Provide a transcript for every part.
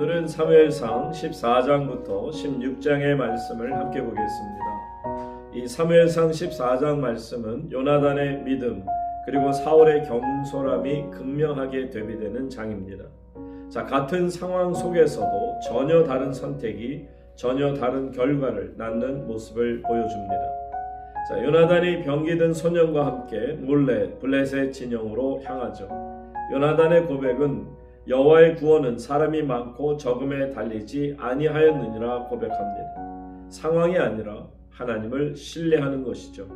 오늘은 사무엘상 14장부터 16장의 말씀을 함께 보겠습니다. 이 사무엘상 14장 말씀은 요나단의 믿음 그리고 사울의 겸손함이 극명하게 대비되는 장입니다. 같은 상황 속에서도 전혀 다른 선택이 전혀 다른 결과를 낳는 모습을 보여줍니다. 요나단이 병기든 소년과 함께 몰래 블레셋 진영으로 향하죠. 요나단의 고백은 여호와의 구원은 사람이 많고 적음에 달리지 아니하였느니라 고백합니다. 상황이 아니라 하나님을 신뢰하는 것이죠.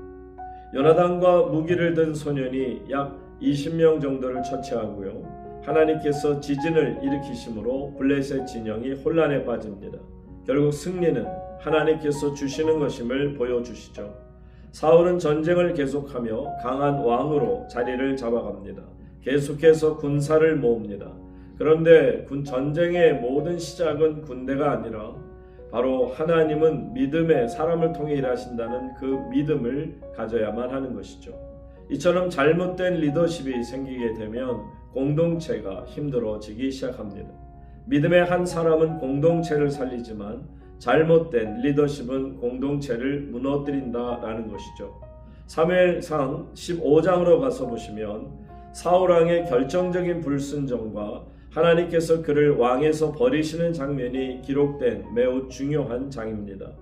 요나단과 무기를 든 소년이 약 20명 정도를 처치하고요. 하나님께서 지진을 일으키심으로 블레셋 진영이 혼란에 빠집니다. 결국 승리는 하나님께서 주시는 것임을 보여주시죠. 사울은 전쟁을 계속하며 강한 왕으로 자리를 잡아갑니다. 계속해서 군사를 모읍니다. 그런데 전쟁의 모든 시작은 군대가 아니라 바로 하나님은 믿음의 사람을 통해 일하신다는 그 믿음을 가져야만 하는 것이죠. 이처럼 잘못된 리더십이 생기게 되면 공동체가 힘들어지기 시작합니다. 믿음의 한 사람은 공동체를 살리지만 잘못된 리더십은 공동체를 무너뜨린다라는 것이죠. 사무엘상 15장으로 가서 보시면 사울왕의 결정적인 불순종과 하나님께서 그를 왕에서 버리시는 장면이 기록된 매우 중요한 장입니다.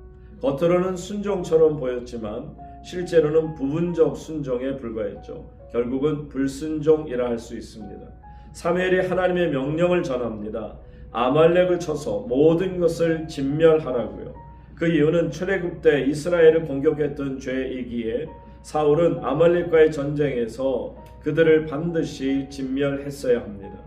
겉으로는 순종처럼 보였지만 실제로는 부분적 순종에 불과했죠. 결국은 불순종이라 할 수 있습니다. 사무엘이 하나님의 명령을 전합니다. 아말렉을 쳐서 모든 것을 진멸하라고요. 그 이유는 출애굽 때 이스라엘을 공격했던 죄이기에 사울은 아말렉과의 전쟁에서 그들을 반드시 진멸했어야 합니다.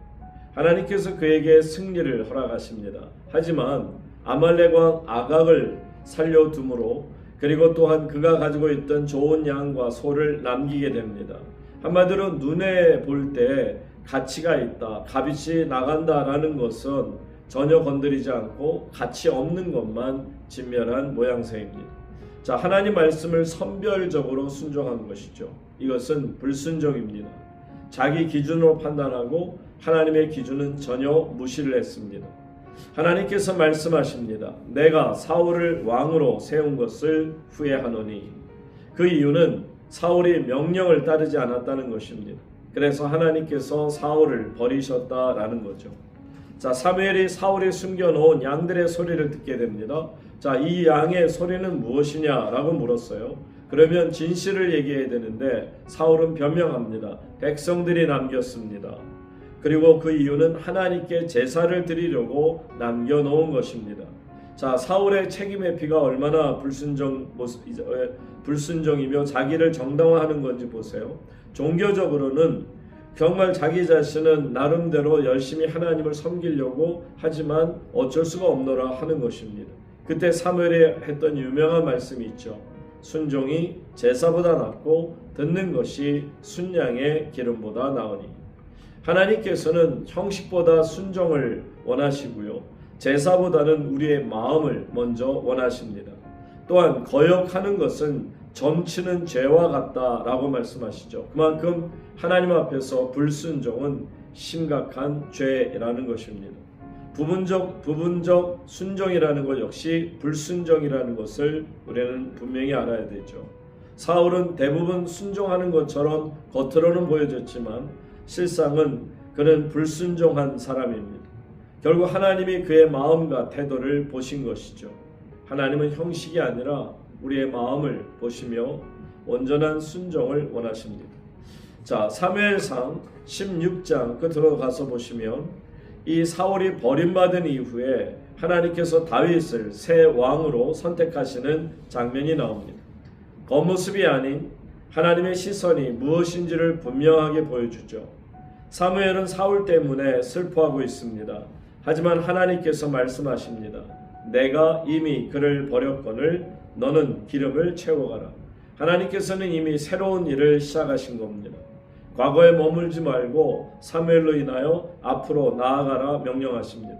하나님께서 그에게 승리를 허락하십니다. 하지만 아말렉 왕 아각을 살려둠으로 그리고 또한 그가 가지고 있던 좋은 양과 소를 남기게 됩니다. 한마디로 눈에 볼 때 가치가 있다, 값이 나간다라는 것은 전혀 건드리지 않고 가치 없는 것만 진멸한 모양새입니다. 하나님 말씀을 선별적으로 순종한 것이죠. 이것은 불순종입니다. 자기 기준으로 판단하고 하나님의 기준은 전혀 무시를 했습니다. 하나님께서 말씀하십니다. 내가 사울을 왕으로 세운 것을 후회하노니. 그 이유는 사울이 명령을 따르지 않았다는 것입니다. 그래서 하나님께서 사울을 버리셨다라는 거죠. 사무엘이 사울이 숨겨놓은 양들의 소리를 듣게 됩니다. 이 양의 소리는 무엇이냐라고 물었어요. 그러면 진실을 얘기해야 되는데 사울은 변명합니다. 백성들이 남겼습니다. 그리고 그 이유는 하나님께 제사를 드리려고 남겨놓은 것입니다. 사울의 책임의 피가 얼마나 불순종이며 자기를 정당화하는 건지 보세요. 종교적으로는 정말 자기 자신은 나름대로 열심히 하나님을 섬기려고 하지만 어쩔 수가 없노라 하는 것입니다. 그때 사무엘이 했던 유명한 말씀이 있죠. 순종이 제사보다 낫고 듣는 것이 순양의 기름보다 나으니. 하나님께서는 형식보다 순종을 원하시고요. 제사보다는 우리의 마음을 먼저 원하십니다. 또한 거역하는 것은 점치는 죄와 같다라고 말씀하시죠. 그만큼 하나님 앞에서 불순종은 심각한 죄라는 것입니다. 부분적 순종이라는 것 역시 불순종이라는 것을 우리는 분명히 알아야 되죠. 사울은 대부분 순종하는 것처럼 겉으로는 보여졌지만 실상은 그는 불순종한 사람입니다. 결국 하나님이 그의 마음과 태도를 보신 것이죠. 하나님은 형식이 아니라 우리의 마음을 보시며 온전한 순종을 원하십니다. 사무엘상 16장 끝으로 가서 보시면 이 사울이 버림받은 이후에 하나님께서 다윗을 새 왕으로 선택하시는 장면이 나옵니다. 겉모습이 아닌 하나님의 시선이 무엇인지를 분명하게 보여주죠. 사무엘은 사울 때문에 슬퍼하고 있습니다. 하지만 하나님께서 말씀하십니다. 내가 이미 그를 버렸거늘 너는 기름을 채워가라. 하나님께서는 이미 새로운 일을 시작하신 겁니다. 과거에 머물지 말고 사무엘로 인하여 앞으로 나아가라 명령하십니다.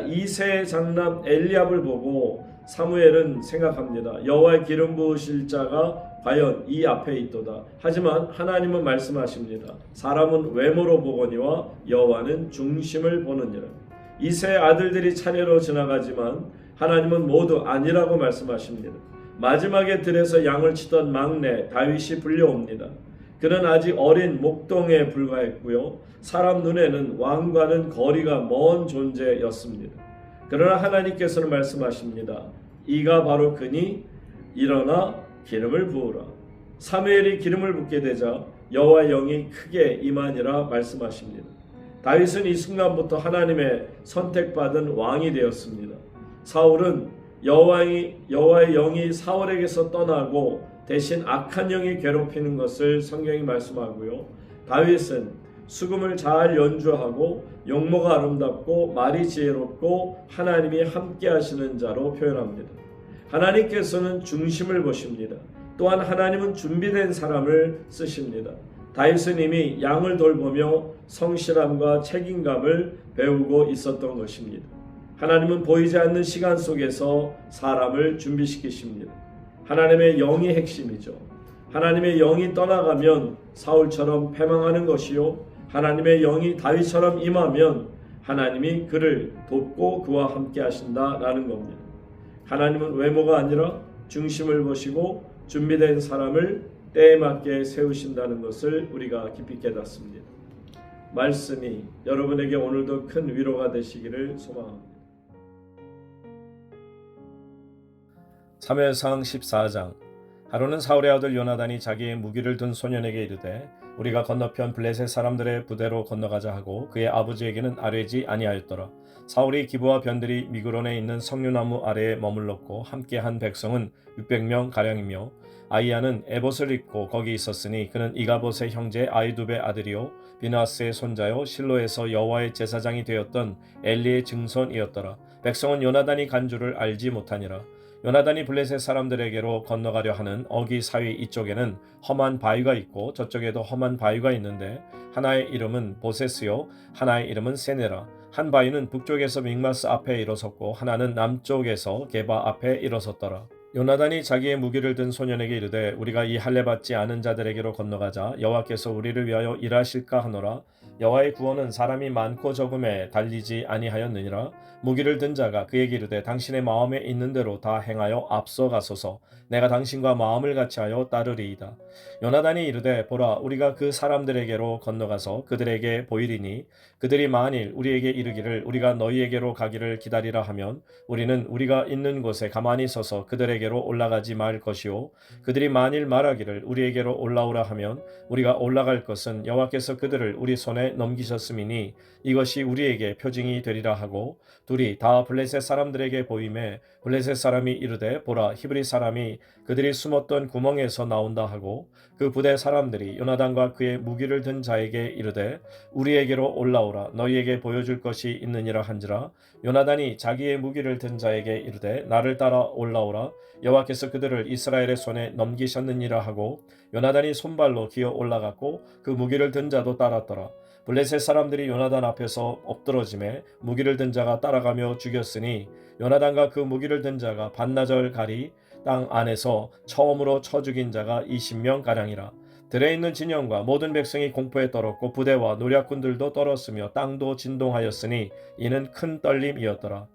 이세의 장남 엘리압을 보고 사무엘은 생각합니다. 여호와의 기름 부으실 자가 과연 이 앞에 있도다. 하지만 하나님은 말씀하십니다. 사람은 외모로 보거니와 여호와는 중심을 보느니라. 이세 아들들이 차례로 지나가지만 하나님은 모두 아니라고 말씀하십니다. 마지막에 들에서 양을 치던 막내 다윗이 불려옵니다. 그는 아직 어린 목동에 불과했고요. 사람 눈에는 왕과는 거리가 먼 존재였습니다. 그러나 하나님께서는 말씀하십니다. 이가 바로 그니 일어나 기름을 부으라. 사무엘이 기름을 붓게 되자 여호와의 영이 크게 임하니라 말씀하십니다. 다윗은 이 순간부터 하나님의 선택받은 왕이 되었습니다. 사울은 여호와의 영이 사울에게서 떠나고 대신 악한 영이 괴롭히는 것을 성경이 말씀하고요. 다윗은 수금을 잘 연주하고 용모가 아름답고 말이 지혜롭고 하나님이 함께 하시는 자로 표현합니다. 하나님께서는 중심을 보십니다. 또한 하나님은 준비된 사람을 쓰십니다. 다윗은 이미 양을 돌보며 성실함과 책임감을 배우고 있었던 것입니다. 하나님은 보이지 않는 시간 속에서 사람을 준비시키십니다. 하나님의 영이 핵심이죠. 하나님의 영이 떠나가면 사울처럼 패망하는 것이요, 하나님의 영이 다윗처럼 임하면 하나님이 그를 돕고 그와 함께 하신다라는 겁니다. 하나님은 외모가 아니라 중심을 보시고 준비된 사람을 때에 맞게 세우신다는 것을 우리가 깊이 깨닫습니다. 말씀이 여러분에게 오늘도 큰 위로가 되시기를 소망합니다. 사무엘상 14장. 하루는 사울의 아들 요나단이 자기의 무기를 든 소년에게 이르되 우리가 건너편 블레셋 사람들의 부대로 건너가자 하고 그의 아버지에게는 아뢰지 아니하였더라. 사울이 기브와 변들이 미그론에 있는 석류나무 아래에 머물렀고 함께한 백성은 600명 가량이며 아이야는 에봇을 입고 거기 있었으니 그는 이가봇의 형제 아이두베 아들이요 비나스의 손자요 실로에서 여호와의 제사장이 되었던 엘리의 증손이었더라. 백성은 요나단이 간 줄을 알지 못하니라. 요나단이 블레셋 사람들에게로 건너가려 하는 어기 사위 이쪽에는 험한 바위가 있고 저쪽에도 험한 바위가 있는데 하나의 이름은 보세스요 하나의 이름은 세네라. 한 바위는 북쪽에서 믹마스 앞에 일어섰고 하나는 남쪽에서 게바 앞에 일어섰더라. 요나단이 자기의 무기를 든 소년에게 이르되 우리가 이 할례 받지 않은 자들에게로 건너가자. 여호와께서 우리를 위하여 일하실까 하노라. 여호와의 구원은 사람이 많고 적음에 달리지 아니하였느니라. 무기를 든 자가 그에게 이르되 당신의 마음에 있는 대로 다 행하여 앞서가소서. 내가 당신과 마음을 같이하여 따르리이다. 요나단이 이르되 보라 우리가 그 사람들에게로 건너가서 그들에게 보이리니 그들이 만일 우리에게 이르기를 우리가 너희에게로 가기를 기다리라 하면 우리는 우리가 있는 곳에 가만히 서서 그들에게로 올라가지 말 것이요 그들이 만일 말하기를 우리에게로 올라오라 하면 우리가 올라갈 것은 여호와께서 그들을 우리 손에 넘기셨음이니 이것이 우리에게 표징이 되리라 하고 둘이 다 블레셋 사람들에게 보임에 블레셋 사람이 이르되 보라 히브리 사람이 그들이 숨었던 구멍에서 나온다 하고 그 부대 사람들이 요나단과 그의 무기를 든 자에게 이르되 우리에게로 올라오라 너희에게 보여줄 것이 있느니라 한지라. 요나단이 자기의 무기를 든 자에게 이르되 나를 따라 올라오라 여호와께서 그들을 이스라엘의 손에 넘기셨느니라 하고 요나단이 손발로 기어 올라갔고 그 무기를 든 자도 따랐더라. 블레셋 사람들이 요나단 앞에서 엎드러짐에 무기를 든 자가 따라가며 죽였으니 요나단과 그 무기를 든 자가 반나절 가리 땅 안에서 처음으로 쳐 죽인 자가 20명 가량이라. 들에 있는 진영과 모든 백성이 공포에 떨었고 부대와 노략군들도 떨었으며 땅도 진동하였으니 이는 큰 떨림이었더라.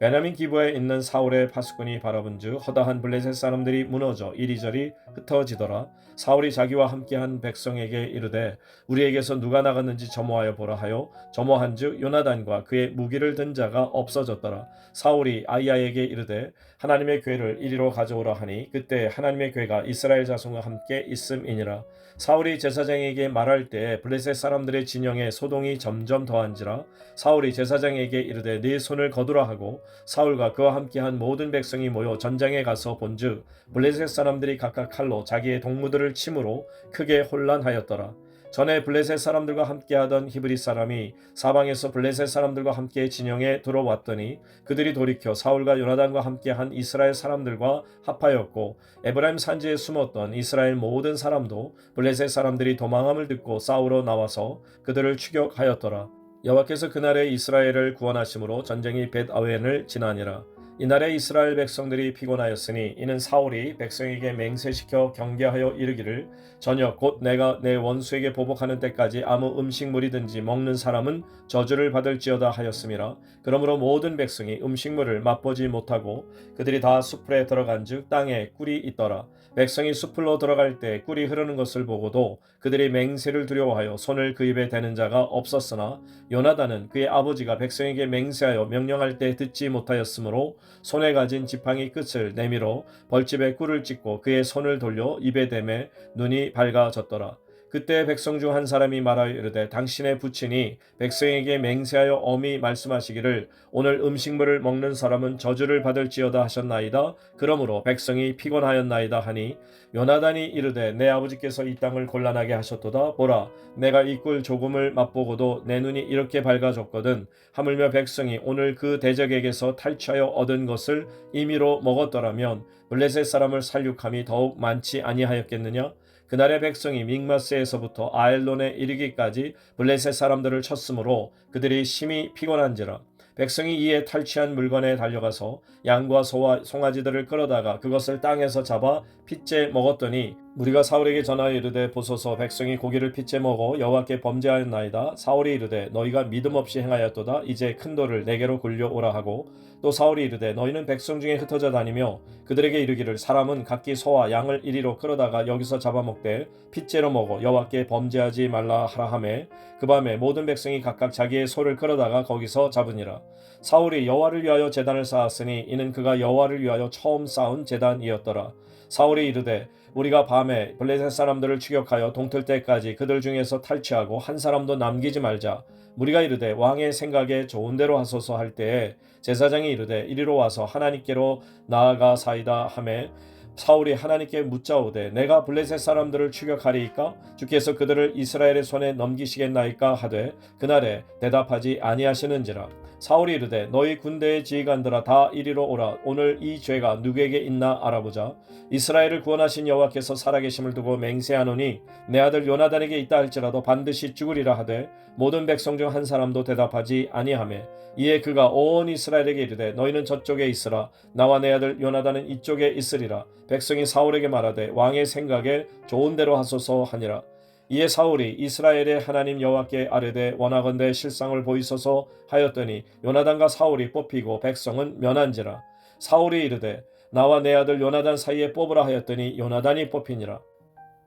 베냐민 기브에 있는 사울의 파수꾼이 바라본즉 허다한 블레셋 사람들이 무너져 이리저리 흩어지더라. 사울이 자기와 함께한 백성에게 이르되 우리에게서 누가 나갔는지 점호하여 보라 하여 점호한즉 요나단과 그의 무기를 든 자가 없어졌더라. 사울이 아이야에게 이르되 하나님의 궤를 이리로 가져오라 하니 그때 하나님의 궤가 이스라엘 자손과 함께 있음이니라. 사울이 제사장에게 말할 때 블레셋 사람들의 진영에 소동이 점점 더한지라. 사울이 제사장에게 이르되 네 손을 거두라 하고 사울과 그와 함께한 모든 백성이 모여 전장에 가서 본즉 블레셋 사람들이 각각 칼로 자기의 동무들을 침으로 크게 혼란하였더라. 전에 블레셋 사람들과 함께하던 히브리 사람이 사방에서 블레셋 사람들과 함께 진영에 들어왔더니 그들이 돌이켜 사울과 요나단과 함께한 이스라엘 사람들과 합하였고 에브라임 산지에 숨었던 이스라엘 모든 사람도 블레셋 사람들이 도망함을 듣고 싸우러 나와서 그들을 추격하였더라. 여호와께서 그날에 이스라엘을 구원하심으로 전쟁이 벳아웬을 지나니라. 이날에 이스라엘 백성들이 피곤하였으니 이는 사울이 백성에게 맹세시켜 경계하여 이르기를 저녁 곧 내가 내 원수에게 보복하는 때까지 아무 음식물이든지 먹는 사람은 저주를 받을지어다 하였음이라. 그러므로 모든 백성이 음식물을 맛보지 못하고 그들이 다 숲에 들어간즉 땅에 꿀이 있더라. 백성이 숲으로 들어갈 때 꿀이 흐르는 것을 보고도 그들이 맹세를 두려워하여 손을 그 입에 대는 자가 없었으나 요나단은 그의 아버지가 백성에게 맹세하여 명령할 때 듣지 못하였으므로 손에 가진 지팡이 끝을 내밀어 벌집에 꿀을 찍고 그의 손을 돌려 입에 대매 눈이 밝아졌더라. 그때 백성 중 한 사람이 말하여 이르되 당신의 부친이 백성에게 맹세하여 엄히 말씀하시기를 오늘 음식물을 먹는 사람은 저주를 받을지어다 하셨나이다. 그러므로 백성이 피곤하였나이다 하니 요나단이 이르되 내 아버지께서 이 땅을 곤란하게 하셨도다. 보라 내가 이 꿀 조금을 맛보고도 내 눈이 이렇게 밝아졌거든. 하물며 백성이 오늘 그 대적에게서 탈취하여 얻은 것을 임의로 먹었더라면 블레셋 사람을 살육함이 더욱 많지 아니하였겠느냐. 그날의 백성이 믹마스에서부터 아엘론에 이르기까지 블레셋 사람들을 쳤으므로 그들이 심히 피곤한지라. 백성이 이에 탈취한 물건에 달려가서 양과 소와 송아지들을 끌어다가 그것을 땅에서 잡아 핏째 먹었더니 무리가 사울에게 전하여 이르되 보소서 백성이 고기를 핏째 먹어 여호와께 범죄하였나이다. 사울이 이르되 너희가 믿음 없이 행하였도다. 이제 큰 돌을 내게로 굴려오라 하고 또 사울이 이르되 너희는 백성 중에 흩어져 다니며 그들에게 이르기를 사람은 각기 소와 양을 이리로 끌어다가 여기서 잡아먹되 핏째로 먹어 여호와께 범죄하지 말라 하라 하매 그 밤에 모든 백성이 각각 자기의 소를 끌어다가 거기서 잡으니라. 사울이 여호와를 위하여 제단을 쌓았으니 이는 그가 여호와를 위하여 처음 쌓은 제단이었더라. 사울이 이르되 우리가 밤에 블레셋 사람들을 추격하여 동틀 때까지 그들 중에서 탈취하고 한 사람도 남기지 말자. 무리가 이르되 왕의 생각에 좋은 대로 하소서 할 때에 제사장이 이르되 이리로 와서 하나님께로 나아가사이다 하매 사울이 하나님께 묻자오되 내가 블레셋 사람들을 추격하리이까 주께서 그들을 이스라엘의 손에 넘기시겠나이까 하되 그날에 대답하지 아니하시는지라. 사울이 이르되 너희 군대의 지휘관들아 다 이리로 오라. 오늘 이 죄가 누구에게 있나 알아보자. 이스라엘을 구원하신 여호와께서 살아계심을 두고 맹세하노니 내 아들 요나단에게 있다 할지라도 반드시 죽으리라 하되 모든 백성 중 한 사람도 대답하지 아니하매 이에 그가 온 이스라엘에게 이르되 너희는 저쪽에 있으라. 나와 내 아들 요나단은 이쪽에 있으리라. 백성이 사울에게 말하되 왕의 생각에 좋은 대로 하소서 하니라. 이에 사울이 이스라엘의 하나님 여호와께 아뢰되 원하건대 실상을 보이소서 하였더니 요나단과 사울이 뽑히고 백성은 면한지라. 사울이 이르되 나와 내 아들 요나단 사이에 뽑으라 하였더니 요나단이 뽑히니라.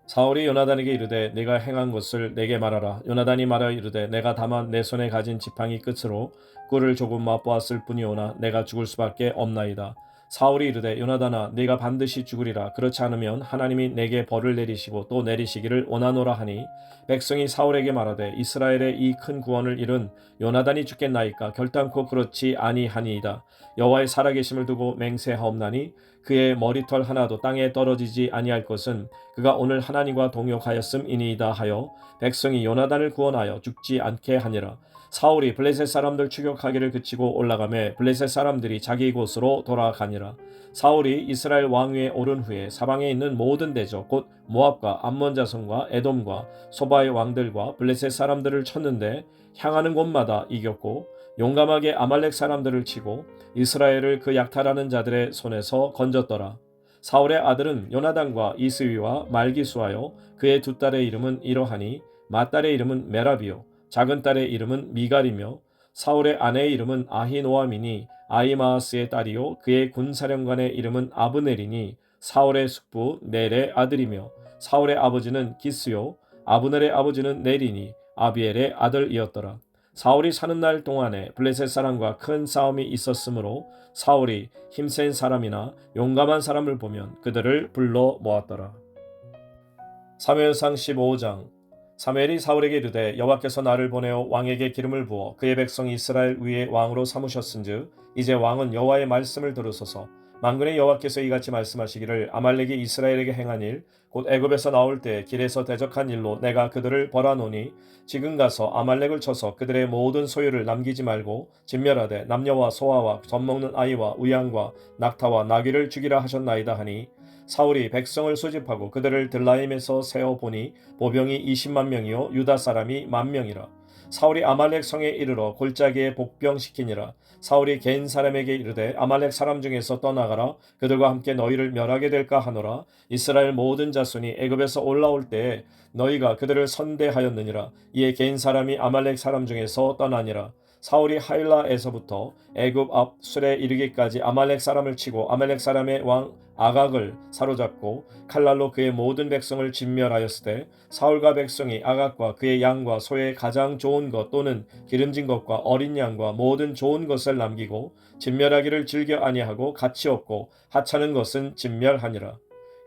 사울이 요나단에게 이르되 네가 행한 것을 내게 말하라. 요나단이 말하여 이르되 내가 다만 내 손에 가진 지팡이 끝으로 꿀을 조금 맛보았을 뿐이오나 내가 죽을 수밖에 없나이다. 사울이 이르되 요나단아 네가 반드시 죽으리라. 그렇지 않으면 하나님이 내게 벌을 내리시고 또 내리시기를 원하노라 하니 백성이 사울에게 말하되 이스라엘의 이 큰 구원을 이룬 요나단이 죽겠나이까 결단코 그렇지 아니하니이다. 여호와의 살아계심을 두고 맹세하옵나니 그의 머리털 하나도 땅에 떨어지지 아니할 것은 그가 오늘 하나님과 동역하였음이니이다 하여 백성이 요나단을 구원하여 죽지 않게 하니라. 사울이 블레셋 사람들 추격하기를 그치고 올라가매 블레셋 사람들이 자기 곳으로 돌아가니라. 사울이 이스라엘 왕위에 오른 후에 사방에 있는 모든 대적 곧 모압과 암몬 자손과 에돔과 소바의 왕들과 블레셋 사람들을 쳤는데 향하는 곳마다 이겼고 용감하게 아말렉 사람들을 치고 이스라엘을 그 약탈하는 자들의 손에서 건졌더라. 사울의 아들은 요나단과 이스위와 말기수하여 그의 두 딸의 이름은 이러하니 맏딸의 이름은 메라비요 작은 딸의 이름은 미갈이며 사울의 아내의 이름은 아히노아미니 아히마아스의 딸이요 그의 군사령관의 이름은 아브넬이니 사울의 숙부 넬의 아들이며 사울의 아버지는 기스요 아브넬의 아버지는 넬이니 아비엘의 아들이었더라. 사울이 사는 날 동안에 블레셋 사람과 큰 싸움이 있었으므로 사울이 힘센 사람이나 용감한 사람을 보면 그들을 불러 모았더라. 사무엘상 15장. 사무엘이 사울에게 이르되 여호와께서 나를 보내어 왕에게 기름을 부어 그의 백성 이스라엘 위에 왕으로 삼으셨은즉 이제 왕은 여호와의 말씀을 들으소서. 만군의 여호와께서 이같이 말씀하시기를 아말렉이 이스라엘에게 행한 일 곧 애굽에서 나올 때 길에서 대적한 일로 내가 그들을 벌하노니 지금 가서 아말렉을 쳐서 그들의 모든 소유를 남기지 말고 진멸하되 남녀와 소아와 젖먹는 아이와 우양과 낙타와 나귀를 죽이라 하셨나이다 하니 사울이 백성을 소집하고 그들을 들라임에서 세어 보니 보병이 20만 명이요 유다 사람이 1만 명이라. 사울이 아말렉 성에 이르러 골짜기에 복병시키니라. 사울이 갠 사람에게 이르되 아말렉 사람 중에서 떠나가라. 그들과 함께 너희를 멸하게 될까 하노라. 이스라엘 모든 자손이 애굽에서 올라올 때에 너희가 그들을 선대하였느니라. 이에 갠 사람이 아말렉 사람 중에서 떠나니라. 사울이 하일라에서부터 애굽 앞 술에 이르기까지 아말렉 사람을 치고 아말렉 사람의 왕 아각을 사로잡고 칼날로 그의 모든 백성을 진멸하였으되 사울과 백성이 아각과 그의 양과 소의 가장 좋은 것 또는 기름진 것과 어린 양과 모든 좋은 것을 남기고 진멸하기를 즐겨 아니하고 가치 없고 하찮은 것은 진멸하니라.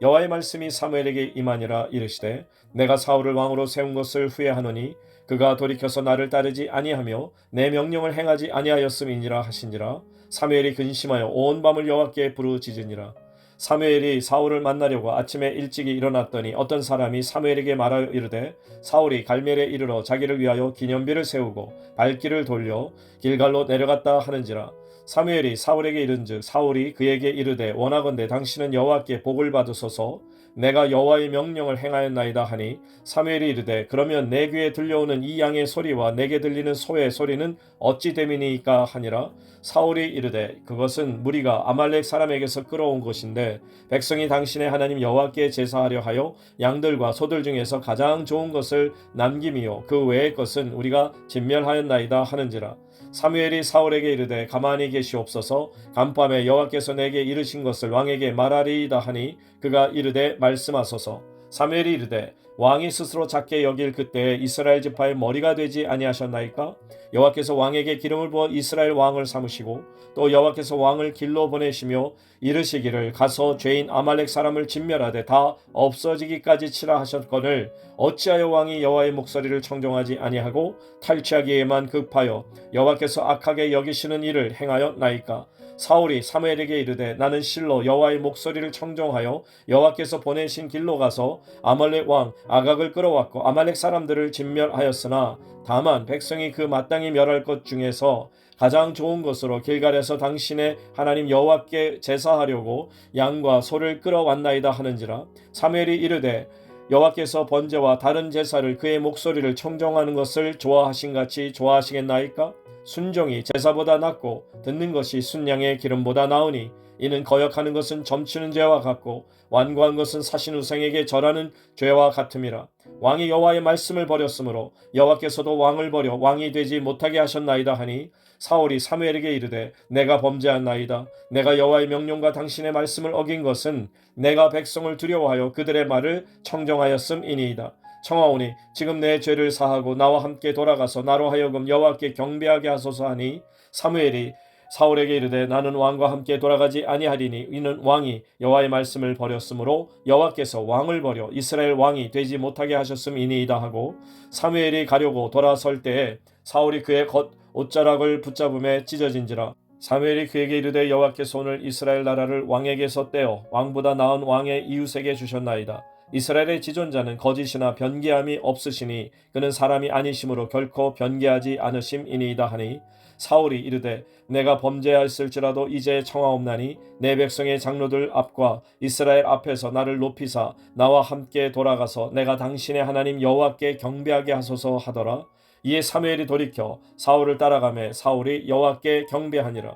여호와의 말씀이 사무엘에게 임하니라. 이르시되 내가 사울을 왕으로 세운 것을 후회하노니 그가 돌이켜서 나를 따르지 아니하며 내 명령을 행하지 아니하였음이니라 하신지라. 사무엘이 근심하여 온 밤을 여호와께 부르짖으니라. 사무엘이 사울을 만나려고 아침에 일찍이 일어났더니 어떤 사람이 사무엘에게 말하여 이르되 사울이 갈멜에 이르러 자기를 위하여 기념비를 세우고 발길을 돌려 길갈로 내려갔다 하는지라. 사무엘이 사울에게 이른즉 사울이 그에게 이르되 원하건대 당신은 여호와께 복을 받으소서. 내가 여호와의 명령을 행하였나이다 하니 사무엘이 이르되 그러면 내 귀에 들려오는 이 양의 소리와 내게 들리는 소의 소리는 어찌 됨이니까 하니라. 사울이 이르되 그것은 무리가 아말렉 사람에게서 끌어온 것인데 백성이 당신의 하나님 여호와께 제사하려 하여 양들과 소들 중에서 가장 좋은 것을 남김이요 그 외의 것은 우리가 진멸하였나이다 하는지라. 사무엘이 사울에게 이르되 가만히 계시옵소서. 간밤에 여호와께서 내게 이르신 것을 왕에게 말하리이다 하니 그가 이르되 말씀하소서. 사무엘이 이르되 왕이 스스로 작게 여길 그때에 이스라엘 지파의 머리가 되지 아니하셨나이까? 여호와께서 왕에게 기름을 부어 이스라엘 왕을 삼으시고 또 여호와께서 왕을 길로 보내시며 이르시기를 가서 죄인 아말렉 사람을 진멸하되 다 없어지기까지 치라 하셨거늘 어찌하여 왕이 여호와의 목소리를 청종하지 아니하고 탈취하기에만 급하여 여호와께서 악하게 여기시는 일을 행하였나이까? 사울이 사무엘에게 이르되 나는 실로 여호와의 목소리를 청종하여 여호와께서 보내신 길로 가서 아말렉 왕 아각을 끌어왔고 아말렉 사람들을 진멸하였으나 다만 백성이 그 마땅히 멸할 것 중에서 가장 좋은 것으로 길갈에서 당신의 하나님 여호와께 제사하려고 양과 소를 끌어왔나이다 하는지라. 사무엘이 이르되 여호와께서 번제와 다른 제사를 그의 목소리를 청종하는 것을 좋아하신같이 좋아하시겠나이까? 순종이 제사보다 낫고 듣는 것이 순양의 기름보다 나으니 이는 거역하는 것은 점치는 죄와 같고 완고한 것은 사신 우상에게 절하는 죄와 같음이라. 왕이 여호와의 말씀을 버렸으므로 여호와께서도 왕을 버려 왕이 되지 못하게 하셨나이다 하니 사울이 사무엘에게 이르되 내가 범죄한나이다. 내가 여호와의 명령과 당신의 말씀을 어긴 것은 내가 백성을 두려워하여 그들의 말을 청정하였음이니이다. 청하오니 지금 내 죄를 사하고 나와 함께 돌아가서 나로 하여금 여호와께 경배하게 하소서 하니 사무엘이 사울에게 이르되 나는 왕과 함께 돌아가지 아니하리니 이는 왕이 여호와의 말씀을 버렸으므로 여호와께서 왕을 버려 이스라엘 왕이 되지 못하게 하셨음이니이다 하고 사무엘이 가려고 돌아설 때에 사울이 그의 겉 옷자락을 붙잡음에 찢어진지라. 사무엘이 그에게 이르되 여호와께서 오늘 이스라엘 나라를 왕에게서 떼어 왕보다 나은 왕의 이웃에게 주셨나이다. 이스라엘의 지존자는 거짓이나 변개함이 없으시니 그는 사람이 아니심으로 결코 변개하지 않으심이니이다 하니 사울이 이르되 내가 범죄하였을지라도 이제 청하옵나니 내 백성의 장로들 앞과 이스라엘 앞에서 나를 높이사 나와 함께 돌아가서 내가 당신의 하나님 여호와께 경배하게 하소서 하더라. 이에 사무엘이 돌이켜 사울을 따라가매 사울이 여호와께 경배하니라.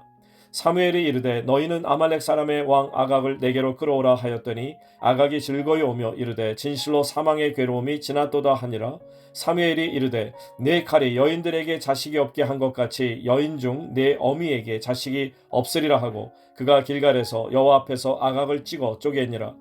사무엘이 이르되 너희는 아말렉 사람의 왕 아각을 내게로 끌어오라 하였더니 아각이 즐거이 오며 이르되 진실로 사망의 괴로움이 지났도다 하니라. 사무엘이 이르되 내 칼이 여인들에게 자식이 없게 한 것 같이 여인 중 내 어미에게 자식이 없으리라 하고 그가 길갈에서 여호와 앞에서 아각을 찍어 쪼개니라.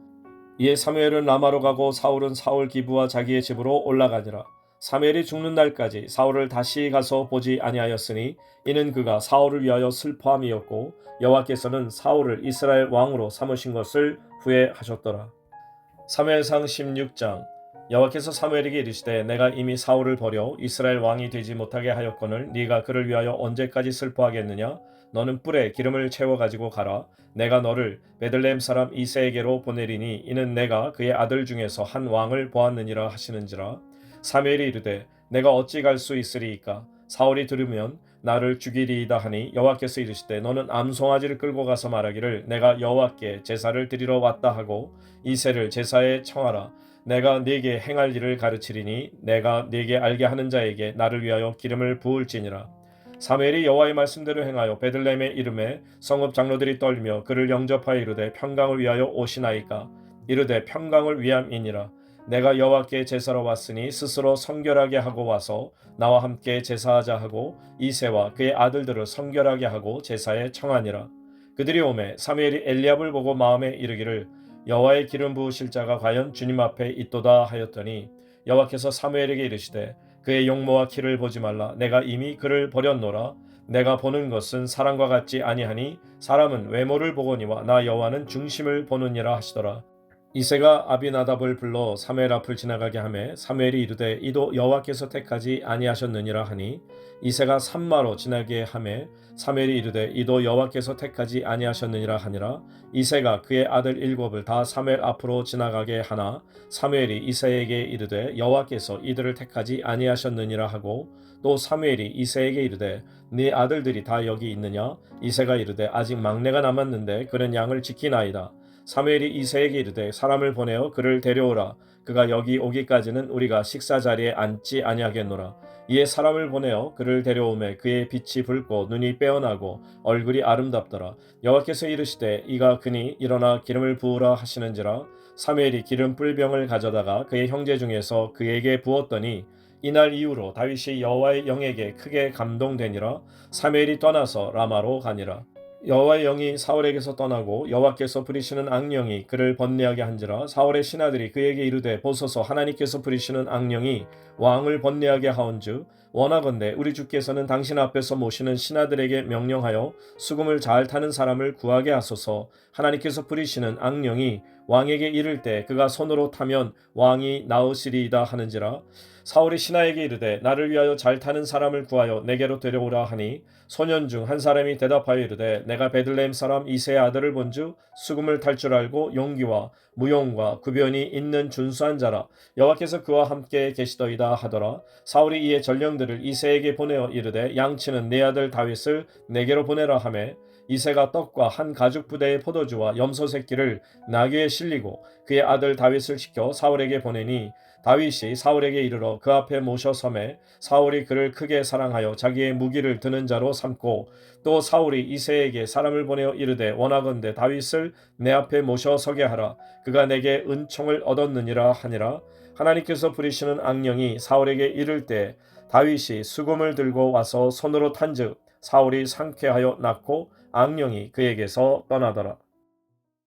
이에 사무엘은 라마로 가고 사울은 사울 기브와 자기의 집으로 올라가니라. 사무엘이 죽는 날까지 사울을 다시 가서 보지 아니하였으니 이는 그가 사울을 위하여 슬퍼함이었고 여호와께서는 사울을 이스라엘 왕으로 삼으신 것을 후회하셨더라. 사무엘상 16장. 여호와께서 사무엘에게 이르시되 내가 이미 사울을 버려 이스라엘 왕이 되지 못하게 하였거늘 네가 그를 위하여 언제까지 슬퍼하겠느냐? 너는 뿔에 기름을 채워 가지고 가라. 내가 너를 베들레헴 사람 이새에게로 보내리니 이는 내가 그의 아들 중에서 한 왕을 보았느니라 하시는지라. 사무엘이 이르되 내가 어찌 갈 수 있으리이까? 사울이 들으면 나를 죽이리이다 하니 여호와께서 이르시되 너는 암송아지를 끌고 가서 말하기를 내가 여호와께 제사를 드리러 왔다 하고 이새를 제사에 청하라. 내가 네게 행할 일을 가르치리니 내가 네게 알게 하는 자에게 나를 위하여 기름을 부을지니라. 사무엘이 여호와의 말씀대로 행하여 베들레헴의 이름에 성읍 장로들이 떨며 그를 영접하여 이르되 평강을 위하여 오시나이까. 이르되 평강을 위함이니라. 내가 여호와께 제사로 왔으니 스스로 성결하게 하고 와서 나와 함께 제사하자 하고 이새와 그의 아들들을 성결하게 하고 제사에 청하니라. 그들이 오매 사무엘이 엘리압을 보고 마음에 이르기를 여호와의 기름 부으실 자가 과연 주님 앞에 있도다 하였더니 여호와께서 사무엘에게 이르시되 그의 용모와 키를 보지 말라. 내가 이미 그를 버렸노라. 내가 보는 것은 사람과 같지 아니하니 사람은 외모를 보거니와 나 여호와는 중심을 보느니라 하시더라. 이새가 아비나답을 불러 사무엘 앞을 지나가게 하매 사무엘이 이르되 이도 여호와께서 택하지 아니하셨느니라 하니 이새가 산마로 지나게 하매 사무엘이 이르되 이도 여호와께서 택하지 아니하셨느니라 하니라. 이새가 그의 아들 7을 다 사무엘 앞으로 지나가게 하나 사무엘이 이새에게 이르되 여호와께서 이들을 택하지 아니하셨느니라 하고 또 사무엘이 이새에게 이르되 네 아들들이 다 여기 있느냐. 이새가 이르되 아직 막내가 남았는데 그는 양을 지키나이다. 사무엘이 이새에게 이르되 사람을 보내어 그를 데려오라. 그가 여기 오기까지는 우리가 식사 자리에 앉지 아니하겠노라. 이에 사람을 보내어 그를 데려오매 그의 빛이 붉고 눈이 빼어나고 얼굴이 아름답더라. 여호와께서 이르시되 이가 그니 일어나 기름을 부으라 하시는지라. 사무엘이 기름 뿔병을 가져다가 그의 형제 중에서 그에게 부었더니 이날 이후로 다윗이 여호와의 영에게 크게 감동되니라. 사무엘이 떠나서 라마로 가니라. 여호와의 영이 사울에게서 떠나고 여호와께서 부리시는 악령이 그를 번뇌하게 한지라. 사울의 신하들이 그에게 이르되 보소서 하나님께서 부리시는 악령이 왕을 번뇌하게 하온즉 원하건대 우리 주께서는 당신 앞에서 모시는 신하들에게 명령하여 수금을 잘 타는 사람을 구하게 하소서. 하나님께서 부리시는 악령이 왕에게 이를 때 그가 손으로 타면 왕이 나으시리이다 하는지라. 사울이 신하에게 이르되 나를 위하여 잘 타는 사람을 구하여 내게로 데려오라 하니 소년 중 한 사람이 대답하여 이르되 내가 베들레헴 사람 이새의 아들을 본즉 수금을 탈 줄 알고 용기와 무용과 구변이 있는 준수한 자라. 여호와께서 그와 함께 계시더이다 하더라. 사울이 이에 전령들을 이새에게 보내어 이르되 양치는 내 아들 다윗을 내게로 보내라 하매 이새가 떡과 한 가죽 부대의 포도주와 염소 새끼를 나귀에 실리고 그의 아들 다윗을 시켜 사울에게 보내니 다윗이 사울에게 이르러 그 앞에 모셔 섬에 사울이 그를 크게 사랑하여 자기의 무기를 드는 자로 삼고 또 사울이 이새에게 사람을 보내어 이르되 원하건대 다윗을 내 앞에 모셔 서게 하라. 그가 내게 은총을 얻었느니라 하니라. 하나님께서 부리시는 악령이 사울에게 이를 때 다윗이 수금을 들고 와서 손으로 탄즉 사울이 상쾌하여 낫고 악령이 그에게서 떠나더라.